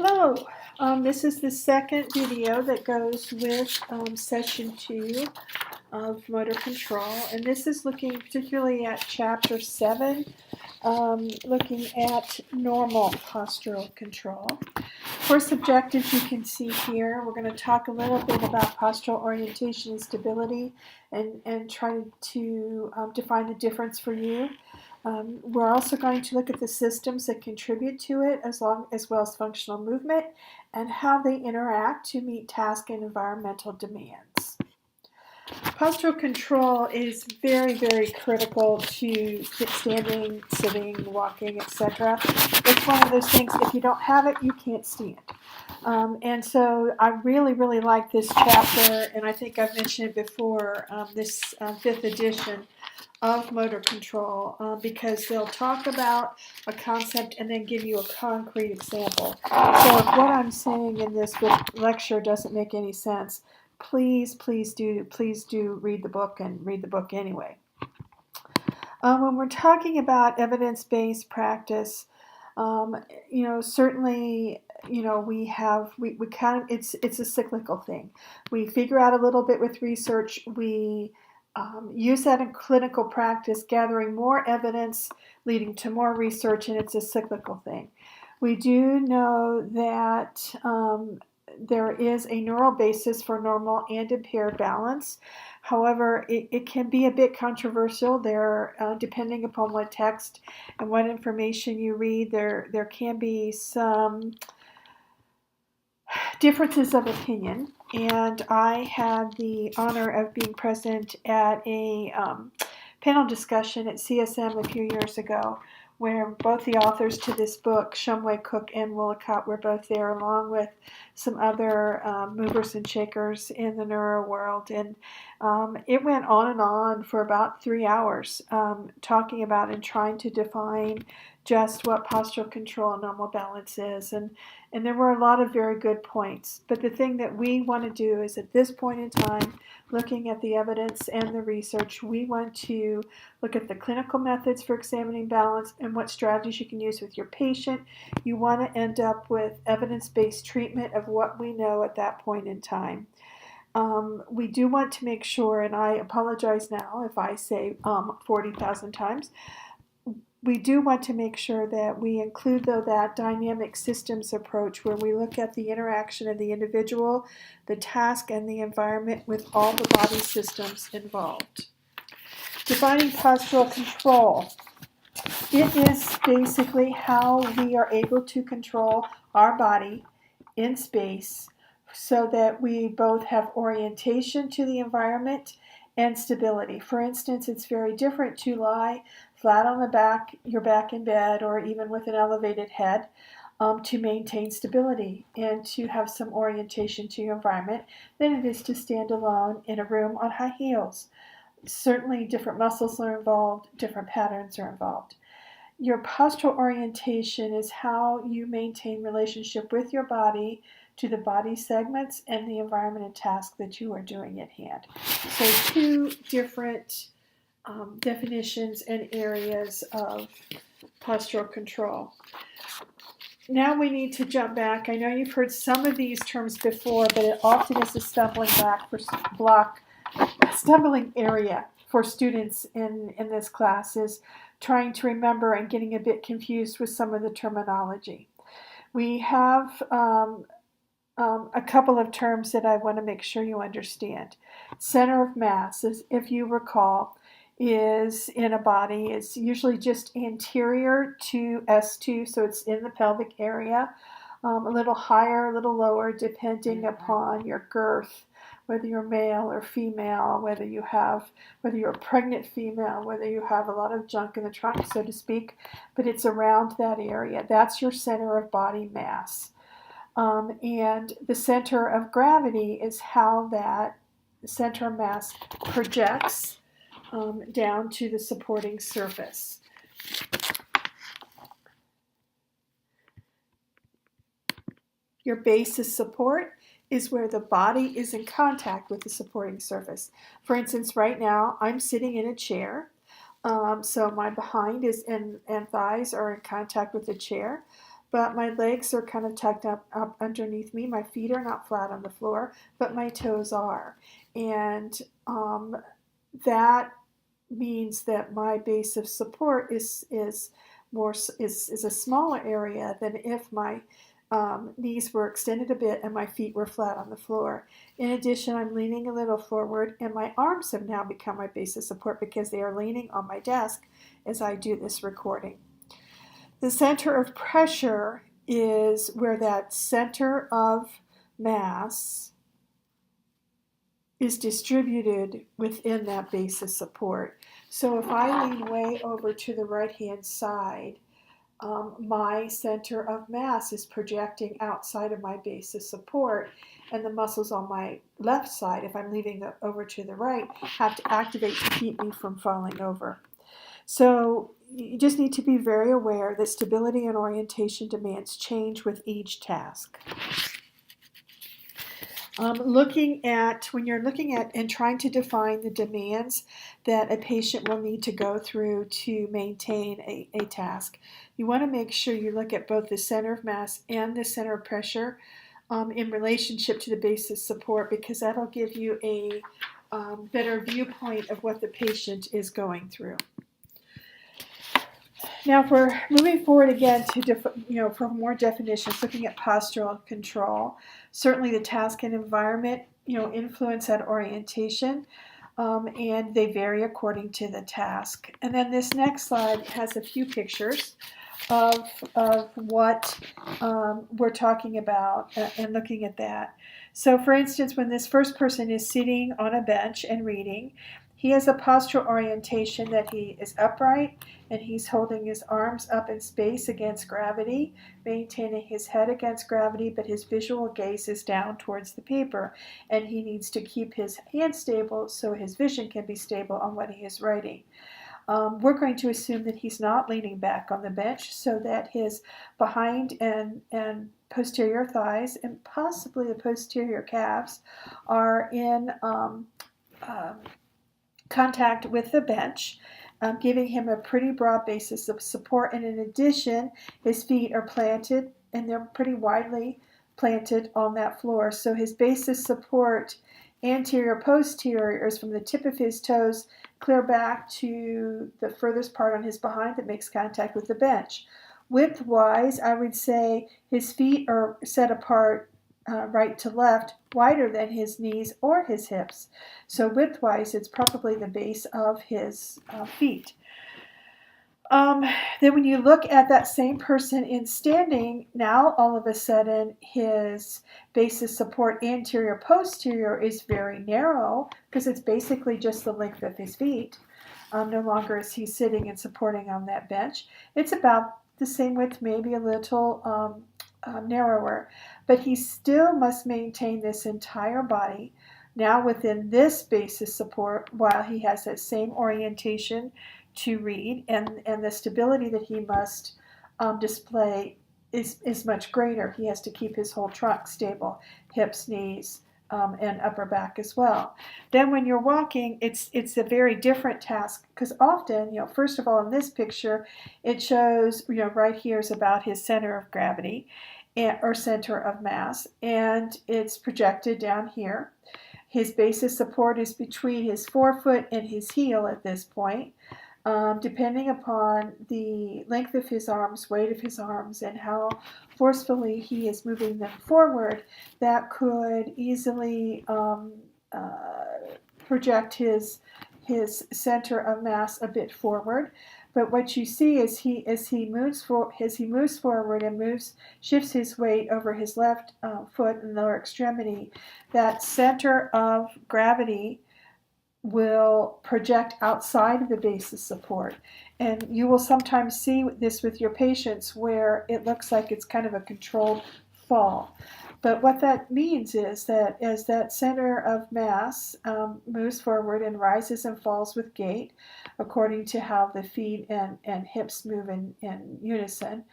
Hello, this is the second video that goes with session 2 of motor control, and this is looking particularly at chapter 7, looking at normal postural control. Course objectives you can see here. We're going to talk a little bit about postural orientation and stability and try to define the difference for you. We're also going to look at the systems that contribute to it as well as functional movement and how they interact to meet task and environmental demands. Postural control is very, very critical to standing, sitting, walking, etc. It's one of those things, if you don't have it, you can't stand. And so I really, really like this chapter, and I think I've mentioned it before, this 5th edition of motor control, because they'll talk about a concept and then give you a concrete example. So if what I'm saying in this lecture doesn't make any sense, please do read the book and read the book anyway. When we're talking about evidence-based practice, certainly, we kind of, it's a cyclical thing. We figure out a little bit with research. We use that in clinical practice, gathering more evidence, leading to more research, and it's a cyclical thing. We do know that there is a neural basis for normal and impaired balance. However, it can be a bit controversial there, depending upon what text and what information you read. There can be some differences of opinion, and I had the honor of being present at a panel discussion at CSM a few years ago, where both the authors to this book, Shumway, Cook, and Willicott, were both there, along with some other movers and shakers in the neuro world. And it went on and on for about 3 hours, talking about and trying to define just what postural control and normal balance is. And there were a lot of very good points. But the thing that we want to do is, at this point in time, looking at the evidence and the research, we want to look at the clinical methods for examining balance and what strategies you can use with your patient. You want to end up with evidence-based treatment of what we know at that point in time. We do want to make sure, and I apologize now if I say 40,000 times, we do want to make sure that we include, though, that dynamic systems approach where we look at the interaction of the individual, the task, and the environment with all the body systems involved. Defining postural control. It is basically how we are able to control our body in space so that we both have orientation to the environment and stability. For instance, it's very different to lie flat on the back, your back in bed, or even with an elevated head, to maintain stability and to have some orientation to your environment than it is to stand alone in a room on high heels. Certainly different muscles are involved, different patterns are involved. Your postural orientation is how you maintain relationship with your body to the body segments and the environment and task that you are doing at hand. So 2 different definitions and areas of postural control. Now we need to jump back. I know you've heard some of these terms before, but it often is a stumbling area for students in this class, is trying to remember and getting a bit confused with some of the terminology. We have a couple of terms that I want to make sure you understand. Center of mass, if you recall, is in a body. It's usually just anterior to S2, so it's in the pelvic area, a little higher, a little lower, depending upon your girth, whether you're male or female, whether you're a pregnant female, whether you have a lot of junk in the trunk, so to speak, but it's around that area. That's your center of body mass. And the center of gravity is how that center of mass projects down to the supporting surface. Your base of support is where the body is in contact with the supporting surface. For instance, right now I'm sitting in a chair, so my behind is and thighs are in contact with the chair. but my legs are kind of tucked up underneath me. My feet are not flat on the floor, but my toes are. And that means that my base of support is a smaller area than if my knees were extended a bit and my feet were flat on the floor. In addition, I'm leaning a little forward, and my arms have now become my base of support because they are leaning on my desk as I do this recording. The center of pressure is where that center of mass is distributed within that base of support. So if I lean way over to the right-hand side, my center of mass is projecting outside of my base of support, and the muscles on my left side, if I'm leaning over to the right, have to activate to keep me from falling over. So you just need to be very aware that stability and orientation demands change with each task. When you're looking at and trying to define the demands that a patient will need to go through to maintain a task, you want to make sure you look at both the center of mass and the center of pressure in relationship to the base of support, because that'll give you a better viewpoint of what the patient is going through. Now, if we're moving forward again to for more definitions, looking at postural control, certainly the task and environment influence that orientation, and they vary according to the task. And then this next slide has a few pictures of what we're talking about and looking at that. So, for instance, when this first person is sitting on a bench and reading, he has a postural orientation that he is upright and he's holding his arms up in space against gravity, maintaining his head against gravity, but his visual gaze is down towards the paper, and he needs to keep his hand stable so his vision can be stable on what he is writing. We're going to assume that he's not leaning back on the bench, so that his behind and posterior thighs and possibly the posterior calves are in contact with the bench, giving him a pretty broad basis of support. And in addition, his feet are planted, and they're pretty widely planted on that floor. So his base of support, anterior posterior, is from the tip of his toes clear back to the furthest part on his behind that makes contact with the bench. Width-wise, I would say his feet are set apart right to left, wider than his knees or his hips. So width-wise, it's probably the base of his feet. Then when you look at that same person in standing, now all of a sudden his base of support anterior posterior is very narrow, because it's basically just the length of his feet. No longer is he sitting and supporting on that bench. It's about the same width, maybe a little narrower, but he still must maintain this entire body now within this base of support while he has that same orientation to read, and the stability that he must display is much greater. He has to keep his whole trunk stable, hips, knees, and upper back as well. Then when you're walking, it's a very different task, because often, first of all, in this picture, it shows, right here is about his center of gravity or center of mass, and it's projected down here. His base of support is between his forefoot and his heel at this point. Depending upon the length of his arms, weight of his arms, and how forcefully he is moving them forward, that could easily project his center of mass a bit forward. But what you see is as he moves forward and shifts his weight over his left foot and lower extremity, that center of gravity will project outside of the base of support. And you will sometimes see this with your patients where it looks like it's kind of a controlled fall. But what that means is that as that center of mass moves forward and rises and falls with gait, according to how the feet and hips move in unison,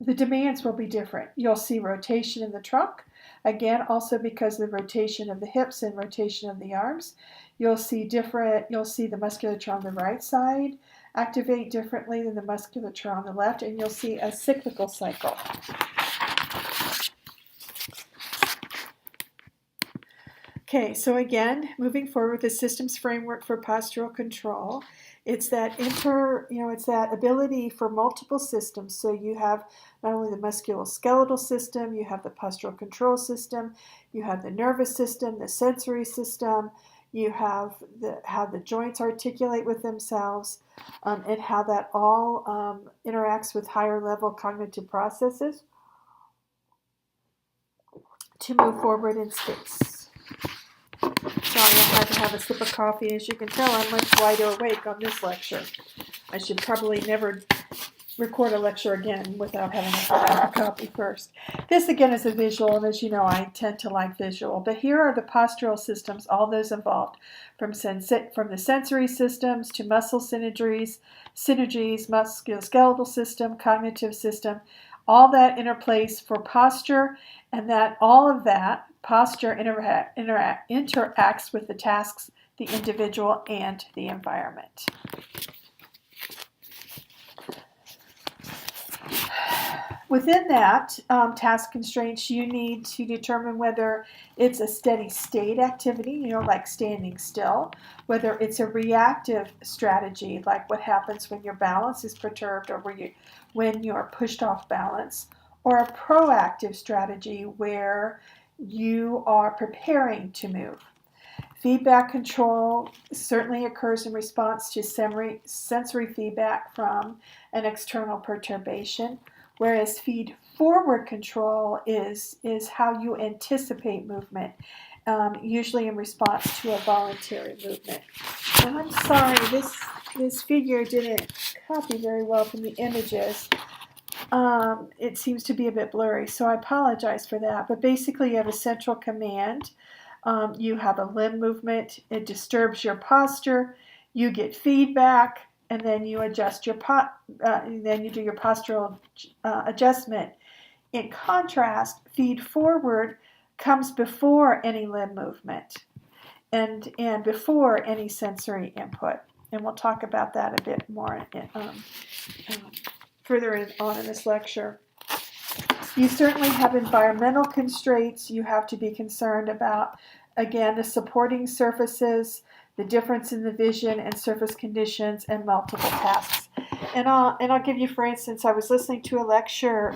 the demands will be different. You'll see rotation in the trunk. Again, also because of the rotation of the hips and rotation of the arms. You'll see the musculature on the right side activate differently than the musculature on the left, and you'll see a cyclical cycle. Okay, so again, moving forward with the systems framework for postural control, it's that it's that ability for multiple systems. So you have not only the musculoskeletal system, you have the postural control system, you have the nervous system, the sensory system, you have how the joints articulate with themselves, and how that all interacts with higher level cognitive processes to move forward in space. Sorry, I had to have a sip of coffee. As you can tell, I'm much wider awake on this lecture. I should probably never record a lecture again without having a copy first. This again is a visual, and as you know, I tend to like visual. But here are the postural systems, all those involved, from the sensory systems to muscle synergies, musculoskeletal system, cognitive system, all that interplays for posture, and that all of that posture interacts with the tasks, the individual, and the environment. Within that task constraints, you need to determine whether it's a steady state activity, like standing still, whether it's a reactive strategy, like what happens when your balance is perturbed or when you're pushed off balance, or a proactive strategy where you are preparing to move. Feedback control certainly occurs in response to sensory feedback from an external perturbation, whereas feed-forward control is how you anticipate movement, usually in response to a voluntary movement. And I'm sorry, this figure didn't copy very well from the images. It seems to be a bit blurry, so I apologize for that. But basically, you have a central command. You have a limb movement. It disturbs your posture. You get feedback, and then you adjust your then you do your postural adjustment. In contrast, feed forward comes before any limb movement and before any sensory input. And we'll talk about that a bit more further on in this lecture. You certainly have environmental constraints. You have to be concerned about, again, the supporting surfaces, the difference in the vision and surface conditions, and multiple tasks. And I'll give you, for instance, I was listening to a lecture,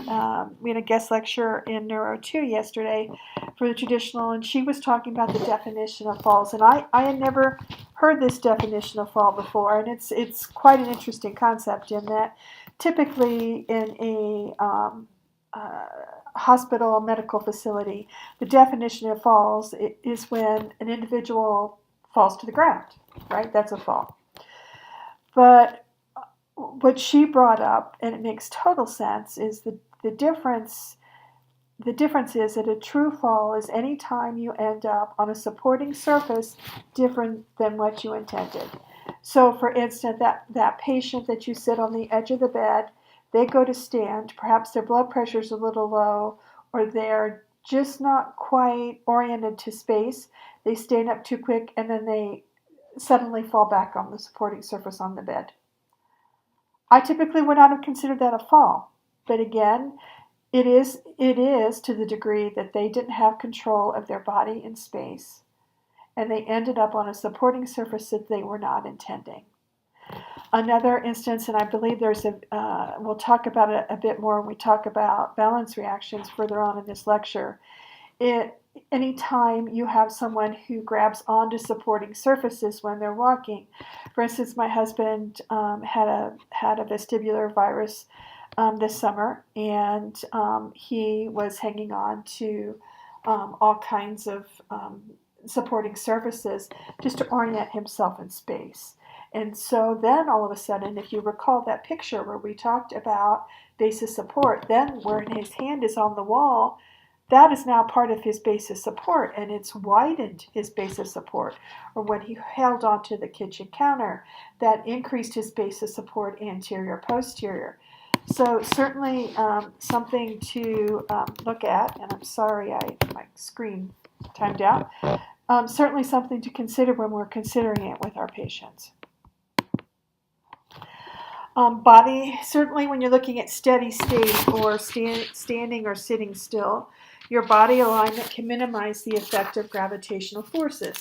we had a guest lecture in Neuro 2 yesterday for the traditional, and she was talking about the definition of falls. And I had never heard this definition of fall before, and it's quite an interesting concept in that typically in a hospital medical facility, the definition of falls is when an individual falls to the ground, right? That's a fall. But what she brought up, and it makes total sense, is the difference. The difference is that a true fall is any time you end up on a supporting surface different than what you intended. So, for instance, that patient that you sit on the edge of the bed, they go to stand, perhaps their blood pressure is a little low, or they're just not quite oriented to space. They stand up too quick, and then they suddenly fall back on the supporting surface on the bed. I typically would not have considered that a fall, but again, it is to the degree that they didn't have control of their body in space, and they ended up on a supporting surface that they were not intending. Another instance, and I believe we'll talk about it a bit more when we talk about balance reactions further on in this lecture. Anytime you have someone who grabs onto supporting surfaces when they're walking, for instance, my husband had a vestibular virus this summer, and he was hanging on to all kinds of supporting surfaces just to orient himself in space. And so then all of a sudden, if you recall that picture where we talked about base of support, then where his hand is on the wall, that is now part of his base of support, and it's widened his base of support. Or when he held onto the kitchen counter, that increased his base of support anterior, posterior. So certainly something to look at, and I'm sorry my screen timed out. Certainly something to consider when we're considering it with our patients. Body, certainly when you're looking at steady state or standing or sitting still, your body alignment can minimize the effect of gravitational forces.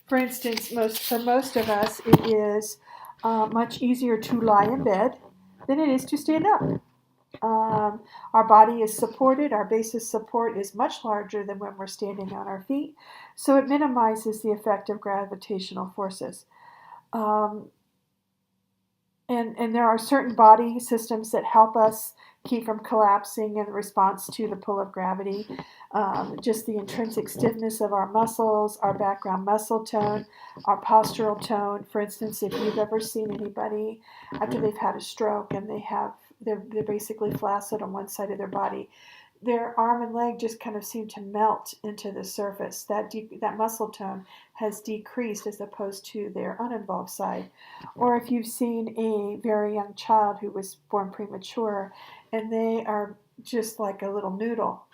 For instance, for most of us, it is much easier to lie in bed than it is to stand up. Um, our body is supported, our base of support is much larger than when we're standing on our feet, so it minimizes the effect of gravitational forces. Um, and there are certain body systems that help us keep from collapsing in response to the pull of gravity. Just the intrinsic stiffness of our muscles, our background muscle tone, our postural tone. For instance, if you've ever seen anybody after they've had a stroke and they're basically flaccid on one side of their body, their arm and leg just kind of seem to melt into the surface. That muscle tone has decreased as opposed to their uninvolved side. Or if you've seen a very young child who was born premature and they are just like a little noodle,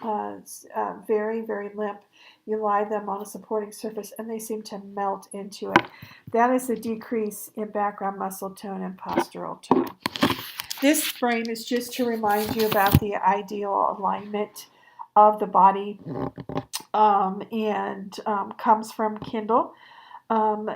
very, very limp. You lie them on a supporting surface and they seem to melt into it. That is a decrease in background muscle tone and postural tone. This frame is just to remind you about the ideal alignment of the body, and comes from Kindle. Um,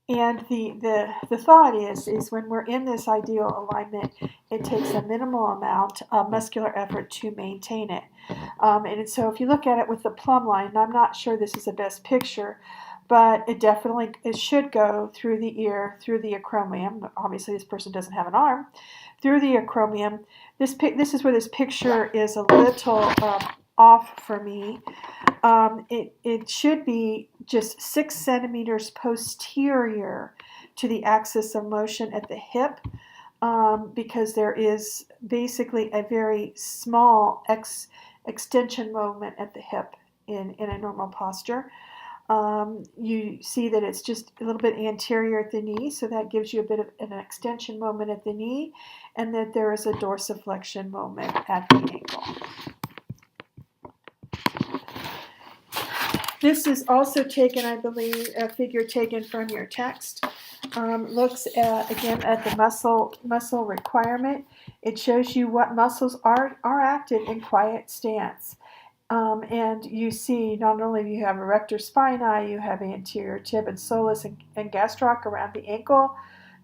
and the thought is when we're in this ideal alignment, it takes a minimal amount of muscular effort to maintain it. And so if you look at it with the plumb line, and I'm not sure this is the best picture, but it should go through the ear, through the acromion. Obviously, this person doesn't have an arm. Through the acromion. This is where this picture is a little off for me. It should be just 6 centimeters posterior to the axis of motion at the hip, because there is basically a very small extension moment at the hip in a normal posture. You see that it's just a little bit anterior at the knee, so that gives you a bit of an extension moment at the knee, and that there is a dorsiflexion moment at the ankle. This is also taken, I believe, a figure taken from your text. Looks again at the muscle requirement. It shows you what muscles are active in quiet stance. And you see not only do you have erector spinae, you have anterior tib and soleus and gastroc around the ankle,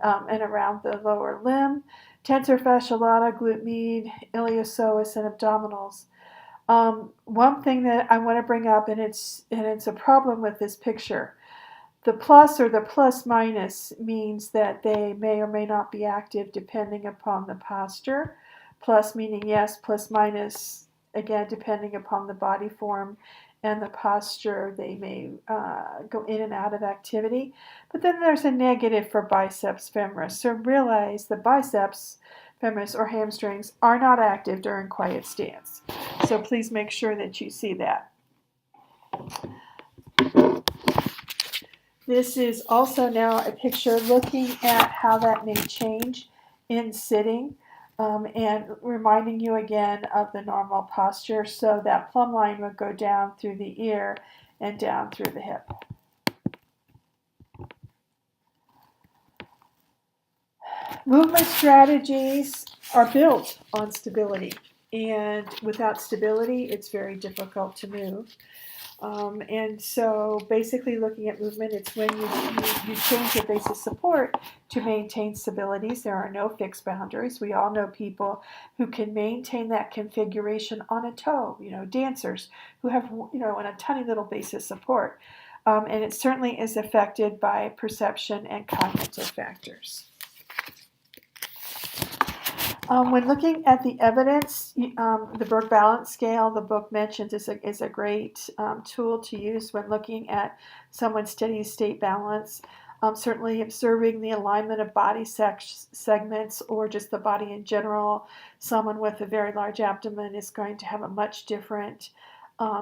and around the lower limb, tensor fasciae lata, glute med, iliopsoas, and abdominals. One thing that I want to bring up, and it's a problem with this picture. The plus or the plus minus means that they may or may not be active depending upon the posture. Plus meaning yes, plus minus, again, depending upon the body form and the posture, they may go in and out of activity. But then there's a negative for biceps femoris. So realize the biceps femoris or hamstrings are not active during quiet stance. So please make sure that you see that. This is also now a picture looking at how that may change in sitting, and reminding you again of the normal posture. So that plumb line would go down through the ear and down through the hip. Movement strategies are built on stability, and without stability, it's very difficult to move. And so basically looking at movement, it's when you change your base of support to maintain stabilities. There are no fixed boundaries. We all know people who can maintain that configuration on a toe, dancers who have, a tiny little base of support. And it certainly is affected by perception and cognitive factors. When looking at the evidence, the Berg Balance Scale, the book mentions, is a great tool to use when looking at someone's steady state balance. Certainly observing the alignment of body segments or just the body in general. Someone with a very large abdomen is going to have a much different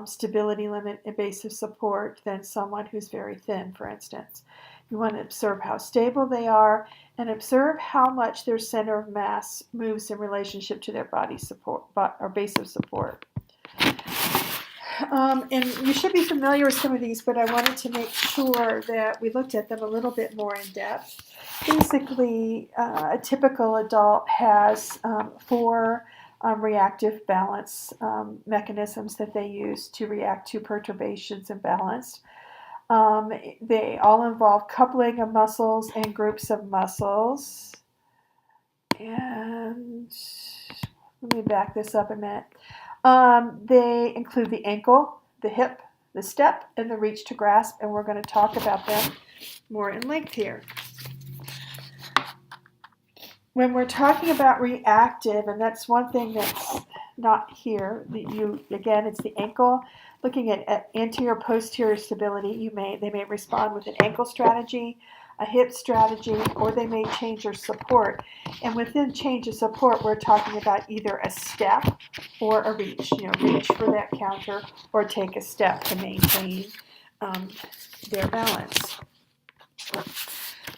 stability limit and base of support than someone who's very thin, for instance. You want to observe how stable they are and observe how much their center of mass moves in relationship to their body support or base of support. And you should be familiar with some of these, but I wanted to make sure that we looked at them a little bit more in depth. basically, a typical adult has four reactive balance mechanisms that they use to react to perturbations and balance. They all involve coupling of muscles and groups of muscles. And let me back this up a minute. They include the ankle, the hip, the step, and the reach to grasp, and we're going to talk about them more in length here. When we're talking about reactive, and that's one thing that's not here, again, it's the ankle. Looking at anterior posterior stability, they may respond with an ankle strategy, a hip strategy, or they may change their support. And within change of support, we're talking about either a step or a reach. Reach for that counter or take a step to maintain their balance.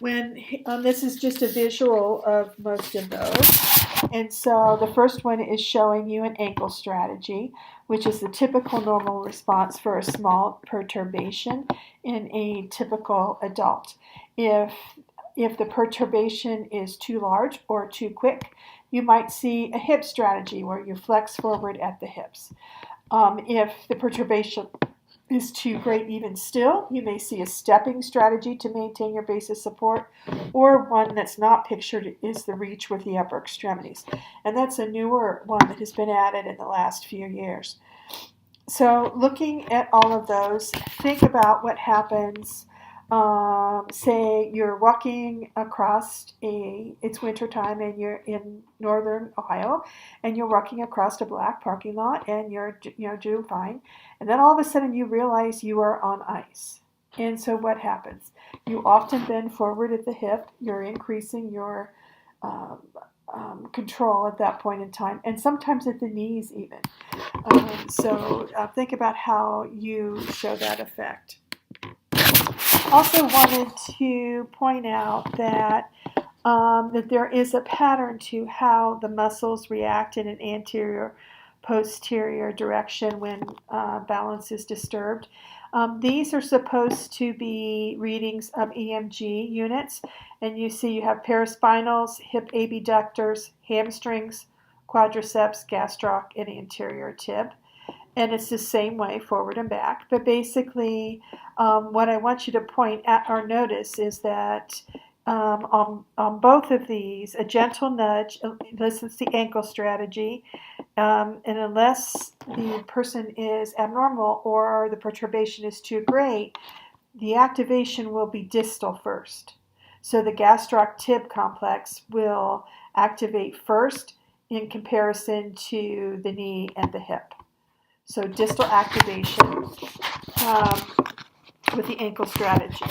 This is just a visual of most of those. And so the first one is showing you an ankle strategy, which is the typical normal response for a small perturbation in a typical adult. If the perturbation is too large or too quick, you might see a hip strategy where you flex forward at the hips. If the perturbation is too great even still, you may see a stepping strategy to maintain your base of support, or one that's not pictured is the reach with the upper extremities. And that's a newer one that has been added in the last few years. So looking at all of those, think about what happens. Say you're walking across it's wintertime and you're in northern Ohio and you're walking across a black parking lot and you're doing fine, and then all of a sudden you realize you are on ice. And so what happens? You often bend forward at the hip. You're increasing your control at that point in time, and sometimes at the knees even. So think about how you show that effect. Also wanted to point out that there is a pattern to how the muscles react in an anterior posterior direction when balance is disturbed. These are supposed to be readings of EMG units, and you see you have paraspinals, hip abductors, hamstrings, quadriceps, gastroc, and anterior tib. And it's the same way forward and back. But basically, what I want you to point at or notice is that on both of these, a gentle nudge, this is the ankle strategy, and unless the person is abnormal or the perturbation is too great, the activation will be distal first. So the gastroc tib complex will activate first in comparison to the knee and the hip. So distal activation with the ankle strategy.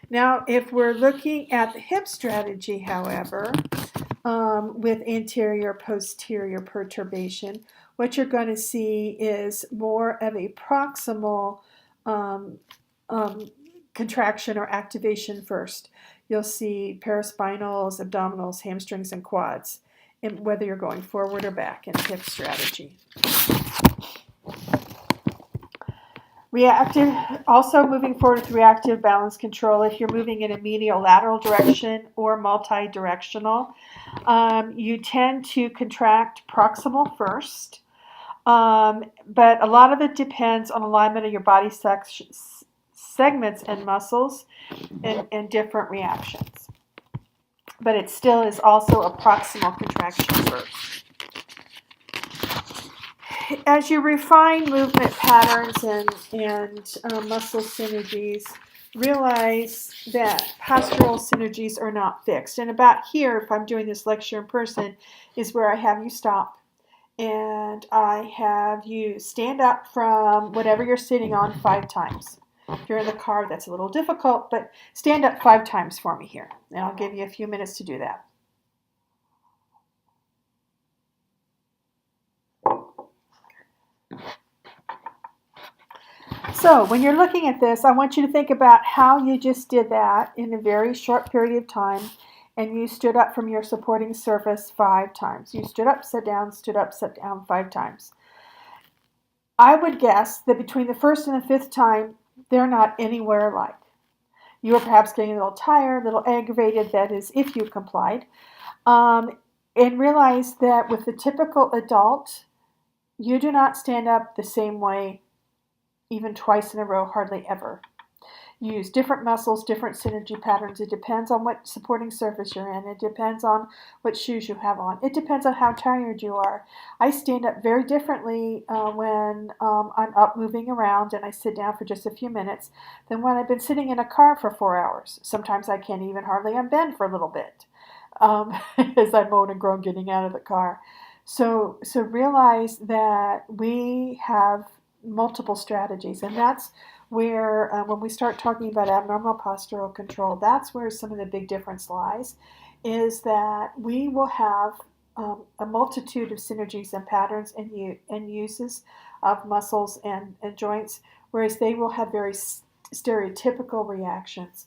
Now, if we're looking at the hip strategy, however, with anterior posterior perturbation, what you're going to see is more of a proximal contraction or activation first. You'll see paraspinals, abdominals, hamstrings, and quads, and whether you're going forward or back in a hip strategy. Reactive, also moving forward with reactive balance control, if you're moving in a medial lateral direction or multi-directional, you tend to contract proximal first, but a lot of it depends on alignment of your body segments and muscles and different reactions. But it still is also a proximal contraction first. As you refine movement patterns and muscle synergies, realize that postural synergies are not fixed. And about here, if I'm doing this lecture in person, is where I have you stop. And I have you stand up from whatever you're sitting on 5 times. If you're in the car, that's a little difficult, but stand up 5 times for me here. And I'll give you a few minutes to do that. So when you're looking at this, I want you to think about how you just did that in a very short period of time, and you stood up from your supporting surface 5 times. You stood up, sat down 5 times. I would guess that between the first and the 5th time, they're not anywhere alike. You are perhaps getting a little tired, a little aggravated, that is, if you complied, and realize that with the typical adult, you do not stand up the same way even twice in a row, hardly ever. You use different muscles, different synergy patterns. It depends on what supporting surface you're in. It depends on what shoes you have on. It depends on how tired you are. I stand up very differently when I'm up moving around and I sit down for just a few minutes than when I've been sitting in a car for 4 hours. Sometimes I can't even hardly unbend for a little bit as I moan and groan getting out of the car. So realize that we have multiple strategies, and that's where when we start talking about abnormal postural control, that's where some of the big difference lies, is that we will have a multitude of synergies and patterns and uses of muscles and joints, whereas they will have very stereotypical reactions.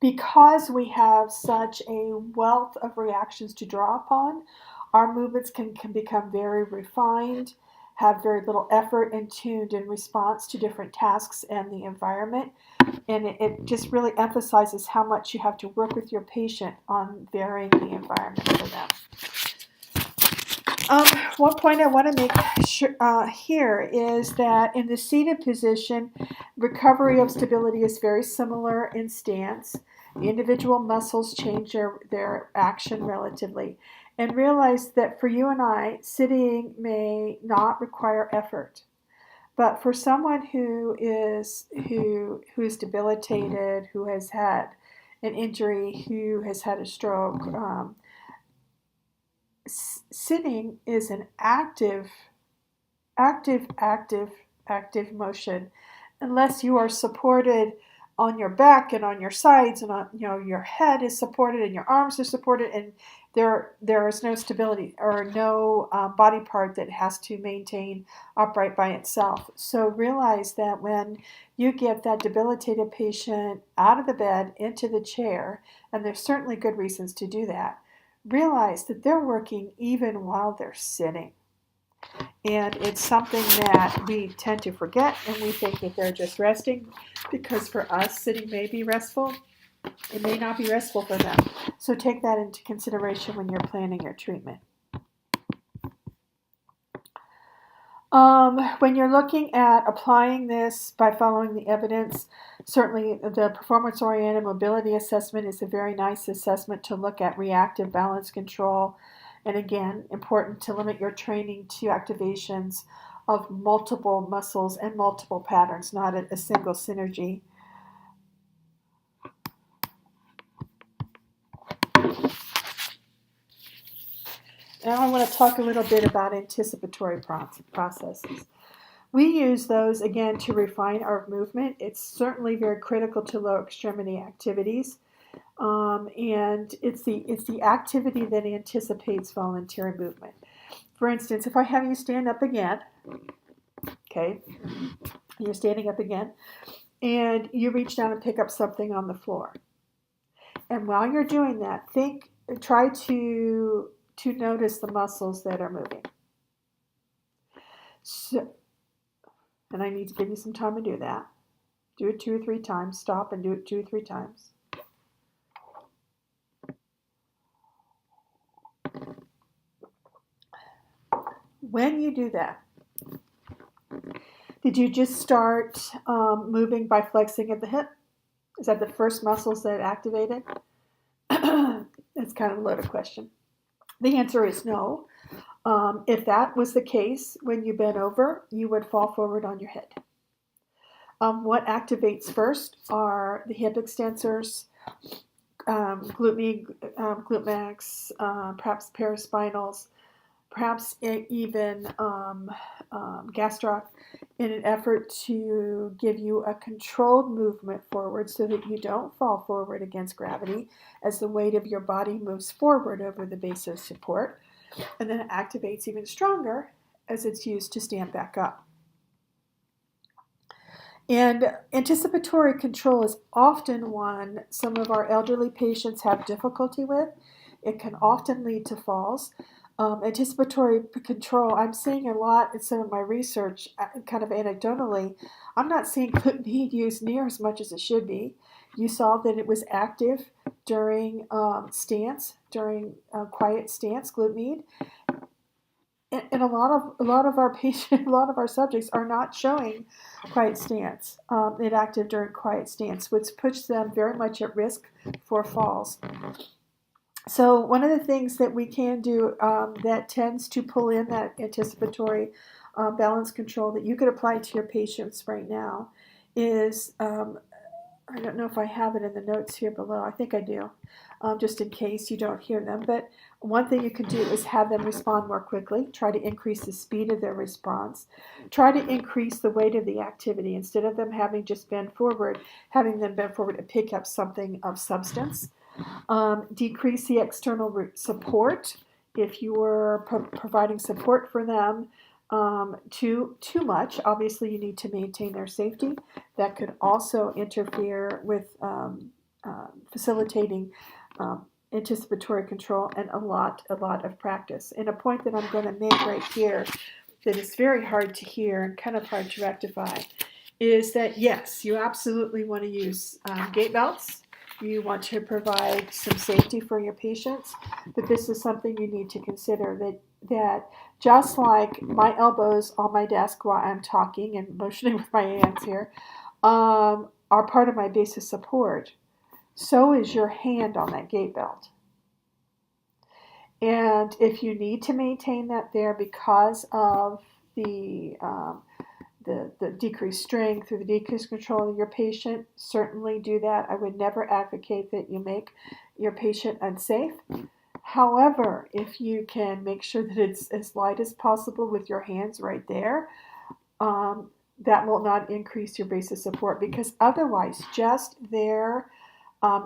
Because we have such a wealth of reactions to draw upon, our movements can become very refined, have very little effort, and tuned in response to different tasks and the environment. And it just really emphasizes how much you have to work with your patient on varying the environment for them. One point I want to make here is that in the seated position, recovery of stability is very similar in stance. The individual muscles change their action relatively. And realize that for you and I, sitting may not require effort. But for someone who is debilitated, who has had an injury, who has had a stroke, sitting is an active motion, unless you are supported on your back and on your sides, and on, your head is supported and your arms are supported, and there is no stability or no body part that has to maintain upright by itself. So realize that when you get that debilitated patient out of the bed into the chair, and there's certainly good reasons to do that, realize that they're working even while they're sitting. And it's something that we tend to forget, and we think that they're just resting, because for us, sitting may be restful. It may not be restful for them. So take that into consideration when you're planning your treatment. When you're looking at applying this by following the evidence, certainly the performance-oriented mobility assessment is a very nice assessment to look at reactive balance control. And again, important to limit your training to activations of multiple muscles and multiple patterns, not a single synergy. Now I want to talk a little bit about anticipatory processes. We use those, again, to refine our movement. It's certainly very critical to lower extremity activities. And it's the activity that anticipates voluntary movement. For instance, if I have you stand up again, okay, you're standing up again, and you reach down and pick up something on the floor. And while you're doing that, try to notice the muscles that are moving. So, and I need to give you some time to do that. Do it 2 or 3 times. Stop and do it 2 or 3 times. When you do that, did you just start moving by flexing at the hip? Is that the first muscles that activated? That's kind of a loaded question. The answer is no. If that was the case, when you bent over, you would fall forward on your head. What activates first are the hip extensors, glute max, perhaps paraspinals, perhaps even gastroc, in an effort to give you a controlled movement forward so that you don't fall forward against gravity as the weight of your body moves forward over the base of support. And then it activates even stronger as it's used to stand back up. And anticipatory control is often one some of our elderly patients have difficulty with. It can often lead to falls. Anticipatory control, I'm seeing a lot in some of my research, kind of anecdotally. I'm not seeing gluten used near as much as it should be. You saw that it was active during during quiet stance, gluten, and a lot of our patient, a lot of our subjects are not showing quiet stance, inactive during quiet stance, which puts them very much at risk for falls. So one of the things that we can do that tends to pull in that anticipatory balance control that you could apply to your patients right now is I don't know if I have it in the notes here below. I think I do, just in case you don't hear them. But one thing you can do is have them respond more quickly. Try to increase the speed of their response. Try to increase the weight of the activity. Instead of them having just bend forward, having them bend forward to pick up something of substance. Decrease the external support. If you are providing support for them too much, obviously you need to maintain their safety. That could also interfere with facilitating anticipatory control, and a lot of practice. And a point that I'm going to make right here that is very hard to hear and kind of hard to rectify is that yes, you absolutely want to use gait belts. You want to provide some safety for your patients, but this is something you need to consider, that just like my elbows on my desk while I'm talking and motioning with my hands here are part of my base of support, so is your hand on that gait belt. And if you need to maintain that there because of the decreased strength or the decreased control of your patient, certainly do that. I would never advocate that you make your patient unsafe. However, if you can make sure that it's as light as possible with your hands right there, that will not increase your base of support, because otherwise just there,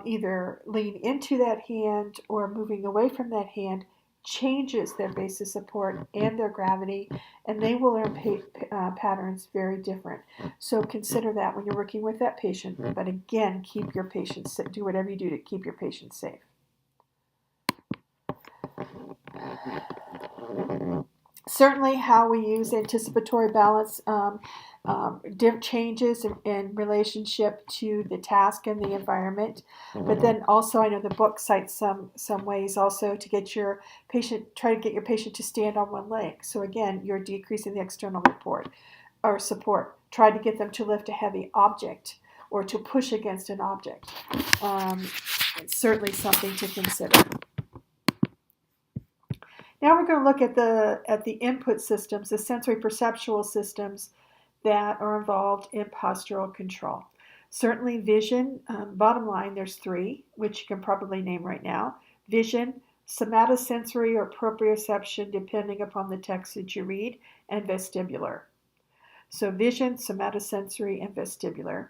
either lean into that hand or moving away from that hand changes their base of support and their gravity, and they will learn patterns very different. So consider that when you're working with that patient. But again, keep your patient safe. Do whatever you do to keep your patient safe. Certainly, how we use anticipatory balance changes in relationship to the task and the environment. But then also, I know the book cites some ways also to get your patient, try to get your patient to stand on one leg. So again, you're decreasing the external support. Try to get them to lift a heavy object or to push against an object. It's certainly something to consider. Now we're going to look at the input systems, the sensory perceptual systems that are involved in postural control. Certainly vision, bottom line, there's three, which you can probably name right now. Vision, somatosensory or proprioception, depending upon the text that you read, and vestibular. So vision, somatosensory, and vestibular.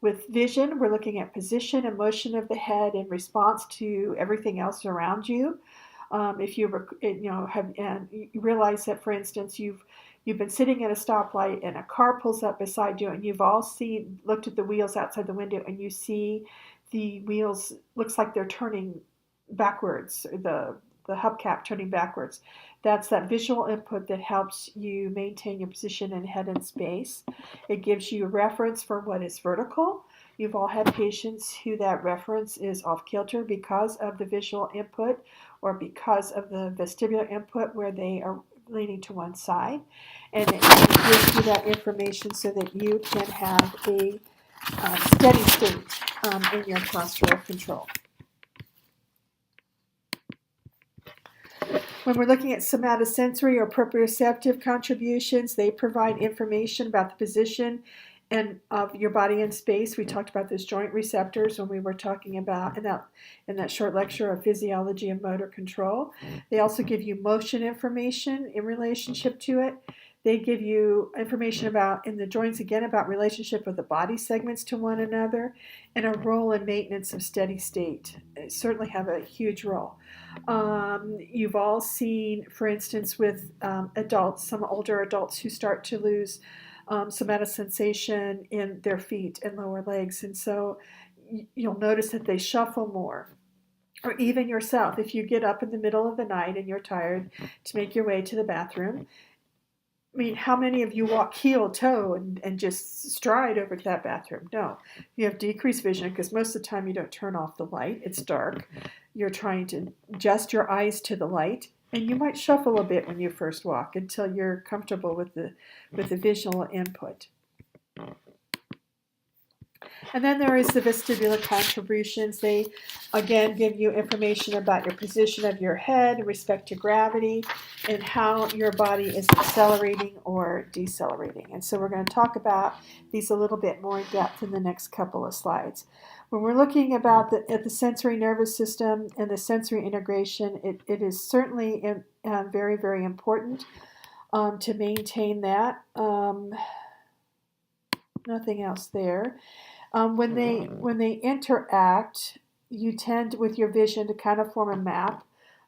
With vision, we're looking at position and motion of the head in response to everything else around you. If you have and you realize that, for instance, you've been sitting at a stoplight and a car pulls up beside you, and you've all looked at the wheels outside the window, and you see the wheels looks like they're turning backwards, the hubcap turning backwards. That's that visual input that helps you maintain your position in head and space. It gives you a reference for what is vertical. You've all had patients who that reference is off kilter because of the visual input or because of the vestibular input where they are leaning to one side. And it gives you that information so that you can have a steady state in your postural control. When we're looking at somatosensory or proprioceptive contributions, they provide information about the position and of your body in space. We talked about those joint receptors when we were talking about in that short lecture of physiology and motor control. They also give you motion information in relationship to it. They give you information about, in the joints again, about relationship of the body segments to one another, and a role in maintenance of steady state. They certainly have a huge role. You've all seen, for instance, with adults, some older adults who start to lose somatosensation in their feet and lower legs, and so you'll notice that they shuffle more. or even yourself, if you get up in the middle of the night and you're tired to make your way to the bathroom. I mean, how many of you walk heel toe and just stride over to that bathroom? No. You have decreased vision because most of the time you don't turn off the light. It's dark. You're trying to adjust your eyes to the light. And you might shuffle a bit when you first walk until you're comfortable with the visual input. And then there is the vestibular contributions. They, again, give you information about your position of your head in respect to gravity and how your body is accelerating or decelerating. And so we're going to talk about these a little bit more in depth in the next couple of slides. When we're looking about at the sensory nervous system and the sensory integration, it is certainly very, very important to maintain that. Nothing else there. When they interact, you tend with your vision to kind of form a map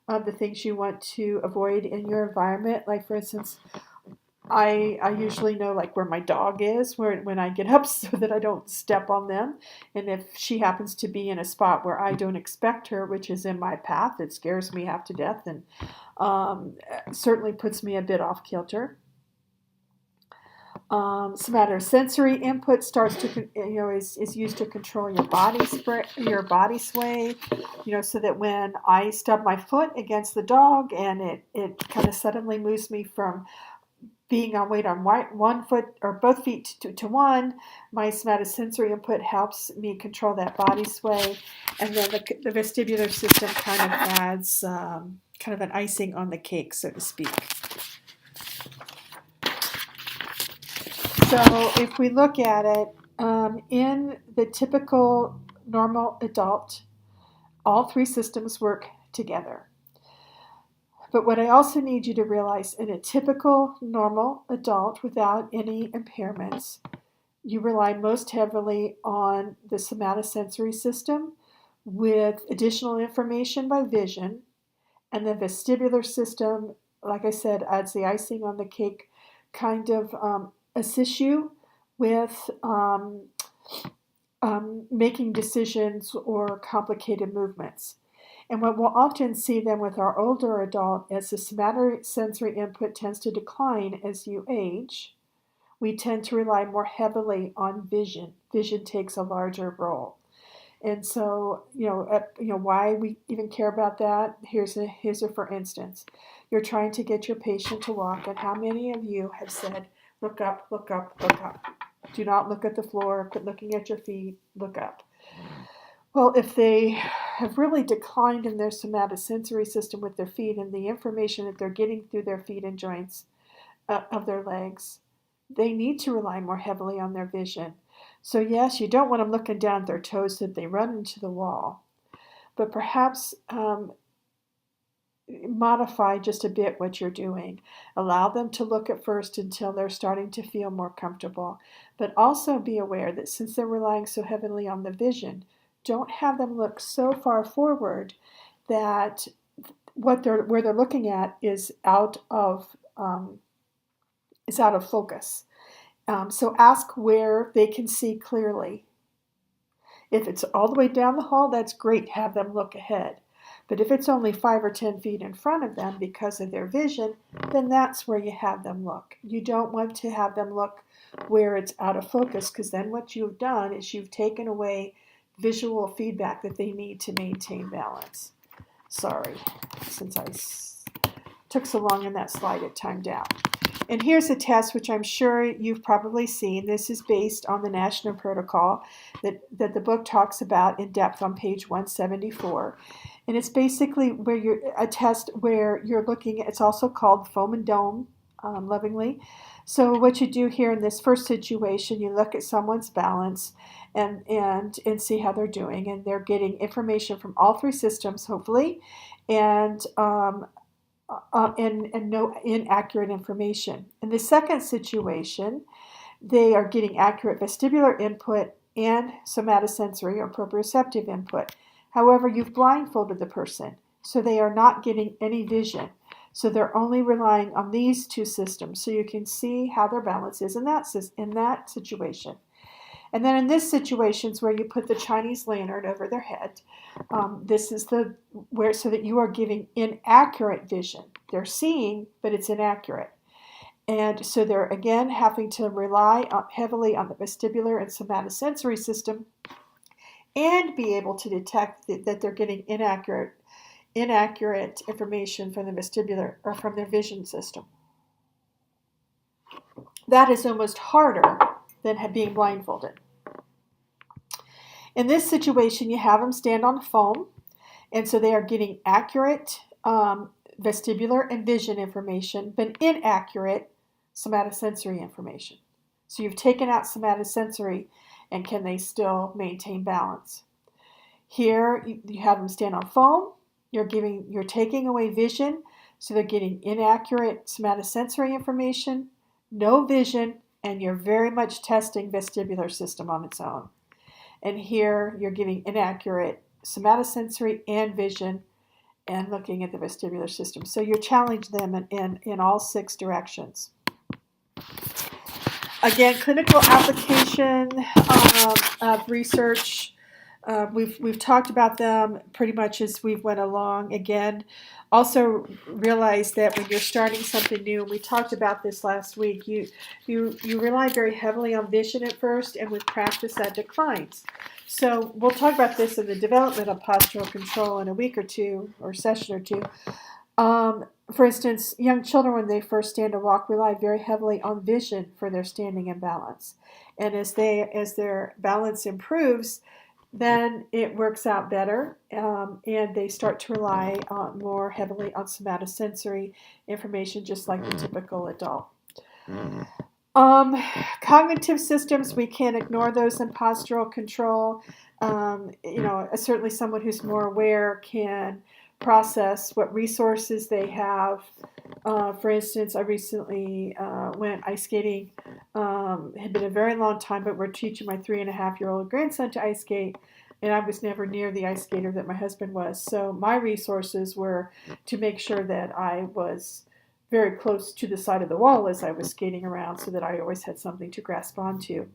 of the things you want to avoid in your environment. Like for instance, I usually know like where my dog is when I get up so that I don't step on them. And if she happens to be in a spot where I don't expect her, which is in my path, it scares me half to death and certainly puts me a bit off kilter. Somatosensory input starts to, is used to control your body sway, so that when I stub my foot against the dog and it kind of suddenly moves me from being on weight on one foot or both feet to one, my somatosensory input helps me control that body sway, and then the vestibular system kind of adds kind of an icing on the cake, so to speak. So if we look at it, in the typical normal adult, all three systems work together. But what I also need you to realize, in a typical normal adult without any impairments, you rely most heavily on the somatosensory system with additional information by vision, and the vestibular system, like I said, adds the icing on the cake, kind of assist you with making decisions or complicated movements. And what we'll often see then with our older adult, as the somatosensory input tends to decline as you age, we tend to rely more heavily on vision. Vision takes a larger role. And so, why we even care about that, here's a for instance. You're trying to get your patient to walk, and how many of you have said, look up, look up, look up. Do not look at the floor, quit looking at your feet, look up. Well, if they have really declined in their somatosensory system with their feet and the information that they're getting through their feet and joints of their legs, they need to rely more heavily on their vision. So yes, you don't want them looking down at their toes so that they run into the wall, but perhaps modify just a bit what you're doing. Allow them to look at first until they're starting to feel more comfortable, but also be aware that since they're relying so heavily on the vision, don't have them look so far forward that where they're looking at is out of focus. So ask where they can see clearly. If it's all the way down the hall, that's great. Have them look ahead. But if it's only 5 or 10 feet in front of them because of their vision, then that's where you have them look. You don't want to have them look where it's out of focus, because then what you've done is you've taken away visual feedback that they need to maintain balance. Sorry, since I took so long in that slide, it timed out. And here's a test which I'm sure you've probably seen. This is based on the National Protocol that the book talks about in depth on page 174. And it's basically a test where you're looking at, it's also called foam and dome, lovingly. So what you do here in this first situation, you look at someone's balance and see how they're doing. And they're getting information from all three systems, hopefully, and no inaccurate information. In the second situation, they are getting accurate vestibular input and somatosensory or proprioceptive input. However, you've blindfolded the person, so they are not getting any vision. So they're only relying on these two systems. So you can see how their balance is in that situation. And then in this situations where you put the Chinese lantern over their head, this is so that you are giving inaccurate vision. They're seeing, but it's inaccurate. And so they're again having to rely heavily on the vestibular and somatosensory system and be able to detect that they're getting inaccurate information from the vestibular or from their vision system. That is almost harder than being blindfolded. In this situation, you have them stand on foam, and so they are getting accurate vestibular and vision information, but inaccurate somatosensory information. So you've taken out somatosensory, and can they still maintain balance? Here, you have them stand on foam. You're taking away vision, so they're getting inaccurate somatosensory information, no vision, and you're very much testing vestibular system on its own. And here, you're giving inaccurate somatosensory and vision, and looking at the vestibular system. So you challenge them in all 6 directions. Again, clinical application of research. We've talked about them pretty much as we've went along. Again, also realize that when you're starting something new, and we talked about this last week, you rely very heavily on vision at first, and with practice that declines. So we'll talk about this in the development of postural control in a week or two, or session or two. For instance, young children, when they first stand or walk, rely very heavily on vision for their standing and balance. And as their balance improves, then it works out better, and they start to rely more heavily on somatosensory information, just like the typical adult. Cognitive systems, we can't ignore those in postural control. Certainly someone who's more aware can process what resources they have. For instance, I recently went ice skating. Had been a very long time, but we're teaching my 3.5-year-old grandson to ice skate, and I was never near the ice skater that my husband was. So my resources were to make sure that I was very close to the side of the wall as I was skating around, so that I always had something to grasp onto.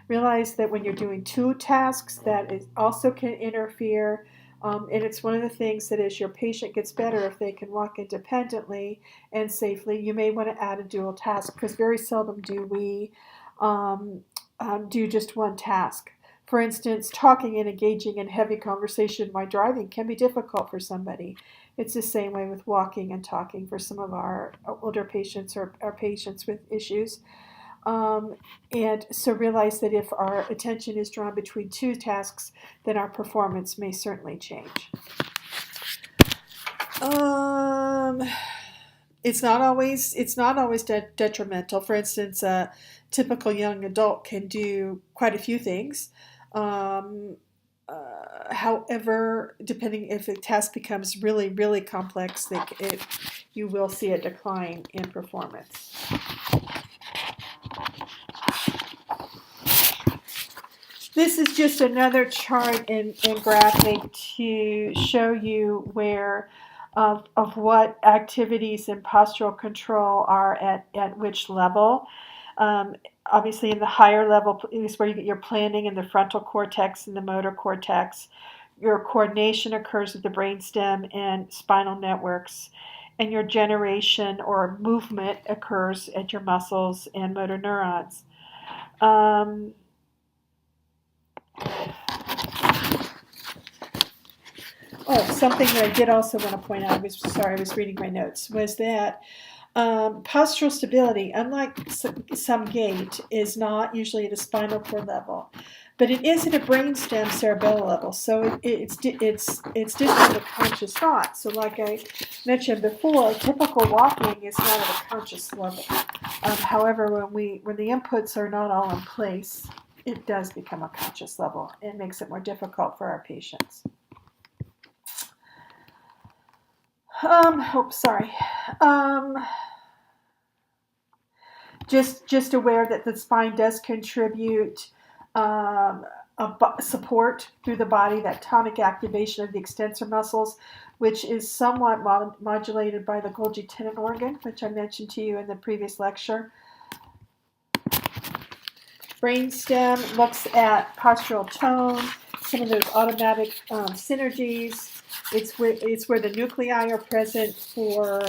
Realize that when you're doing 2 tasks, that it also can interfere. And it's one of the things that as your patient gets better, if they can walk independently and safely, you may want to add a dual task, because very seldom do we do just one task. For instance, talking and engaging in heavy conversation while driving can be difficult for somebody. It's the same way with walking and talking for some of our older patients or our patients with issues. And so realize that if our attention is drawn between 2 tasks, then our performance may certainly change. It's not always detrimental. For instance, a typical young adult can do quite a few things. However, depending if a task becomes really, really complex, you will see a decline in performance. This is just another chart and graphic to show you where of what activities in postural control are at which level. Obviously, in the higher level is where you get your planning in the frontal cortex and the motor cortex. Your coordination occurs with the brainstem and spinal networks, and your generation or movement occurs at your muscles and motor neurons. Something that I did also want to point out, I was reading my notes, was that postural stability, unlike some gait, is not usually at a spinal cord level, but it is at a brainstem cerebellum level. So it's distant to conscious thought. So like I mentioned before, typical walking is not at a conscious level. However, when the inputs are not all in place, it does become a conscious level. It makes it more difficult for our patients. Just aware that the spine does contribute support through the body, that tonic activation of the extensor muscles, which is somewhat modulated by the Golgi tendon organ, which I mentioned to you in the previous lecture. Brainstem looks at postural tone, some of those automatic synergies. It's where the nuclei are present for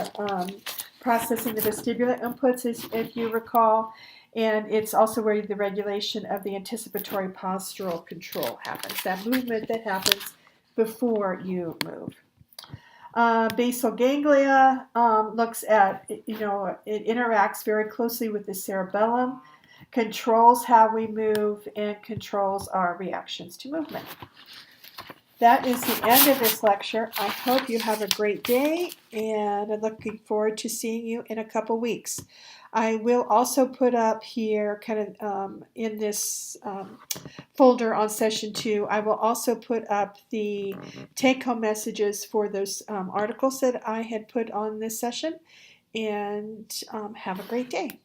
processing the vestibular inputs, if you recall. And it's also where the regulation of the anticipatory postural control happens, that movement that happens before you move. Basal ganglia looks at, it interacts very closely with the cerebellum, controls how we move, and controls our reactions to movement. That is the end of this lecture. I hope you have a great day, and I'm looking forward to seeing you in a couple weeks. I will also put up here, kind of in this folder on session 2, I will also put up the take-home messages for those articles that I had put on this session, and have a great day.